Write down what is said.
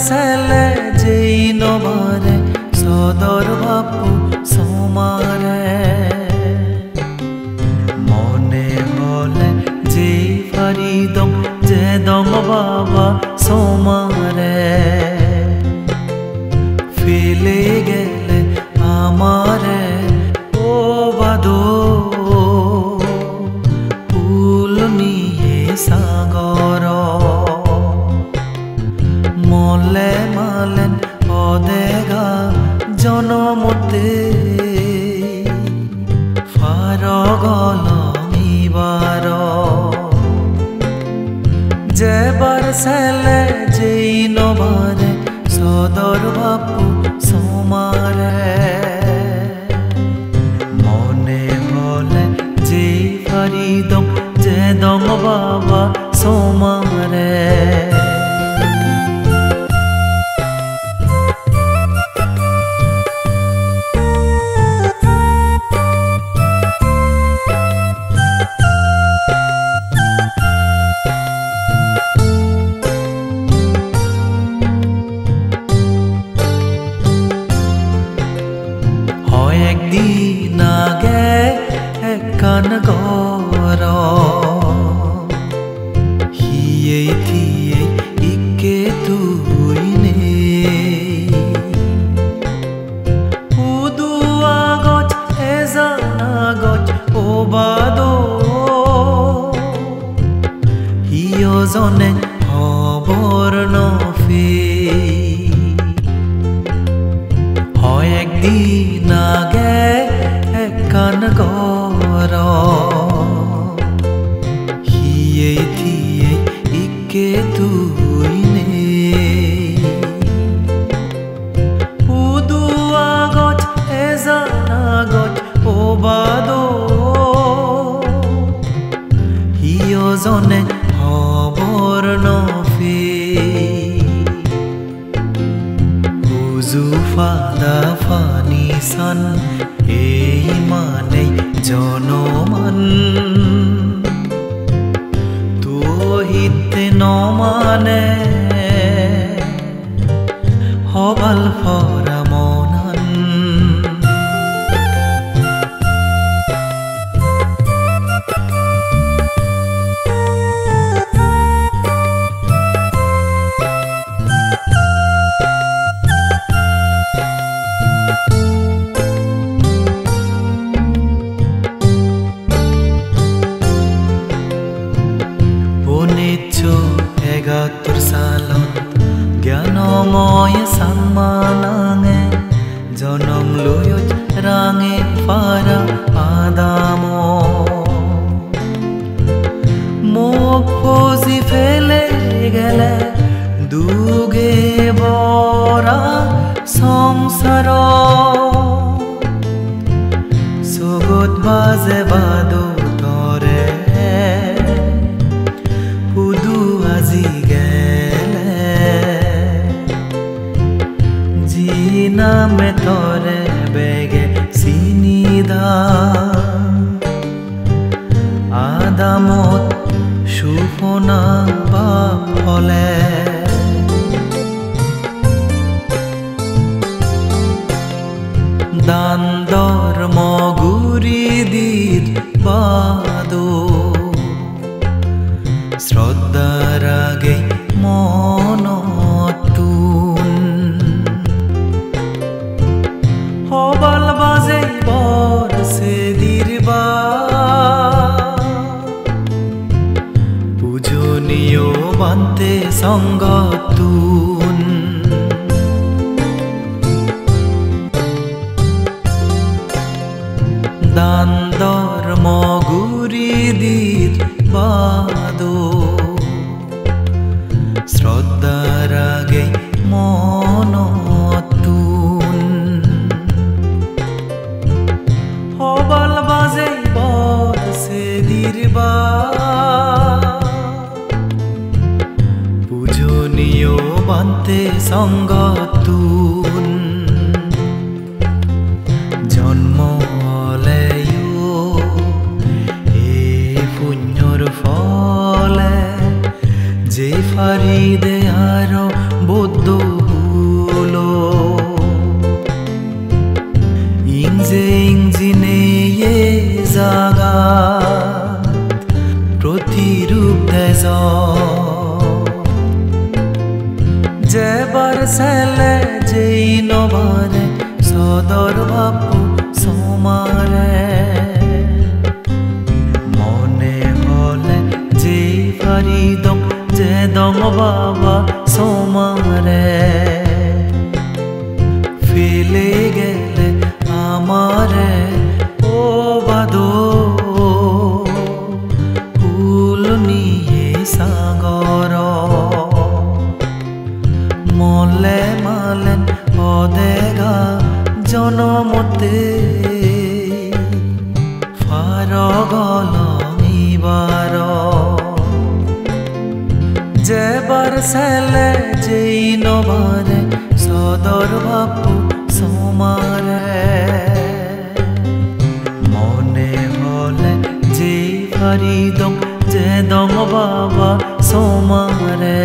চেলে যেই নবাৰে সদর বাপু সমারে মনে হলে যেই ফারিদম যে দম বাবা সমারে ফেলে গেলে আমারে ও বাদো ফুল নিয়ে সাগর মলে মালেন অদেগা জনমতে ফারগলমিবার যেবার ছেলে যেই নবারে সদর বাপু সমারে মনে হলে যেই ফারিদম যে দম বাবা সমারে একদিন আগে একখান ঘর হিয়ে থিয়ে ইকে তুই নে উদুয়া গছ এজানা গছ ও বাদো হিয় জনে হবর নফে হয় একদিন আগে একখান ঘর হিয়ে থিয়ে ইকে তুই নে উদুয়া গছ এজানা গছ ও বাদো হিয় জনে হবর নফে জুফাদা ফানিসান এই মানে জনমান তুহিতে নমানে হবাল ফরা মনান এগাত্তর সালত জ্ঞানময় সন্মানাঙে জনম লয় রাঙে পারা আদাম মোক ফজি ফেলে গেলে দুগে বরা সংসার সগত বাজে বাদো তরে আজি গেলে জিনামে তরে বেগে সিনিদা আদামত সুফনা বাপ হলে দান ধর্ম গুরি দির বাদো শ্রদ্ধার আগে মনতুন হবাল বাজে বরসে দীর্বা পূজনীয় বান্তে সঙ্গতুন দান ধর্ম গুরি দির বাদো শ্রদ্ধার আগে মনতুন হবাল বাজে বরসে দীর্বা পূজনীয় বান্তে সঙ্গতুন জন্ম ফলে যে ফারিদে আরো বৌদ্ধ জাগা প্ৰতিৰূপ তেজ যেবাৰ চেলে যেই নবাৰে সদৰ বাপু সমাৰে মনে হলে যেই ফাৰিদক যে দং বাবা সমাৰে ফেলে গেলে আমারে ও বাদো ফুল নিয়ে সাগর মলে মালেন অদেগা জনমতে ফারগল ইবার যেবার সেলে যেই নবারে সদর বাপু সমারে মনে হলে যে ফারিদক যে দং বাবা সমারে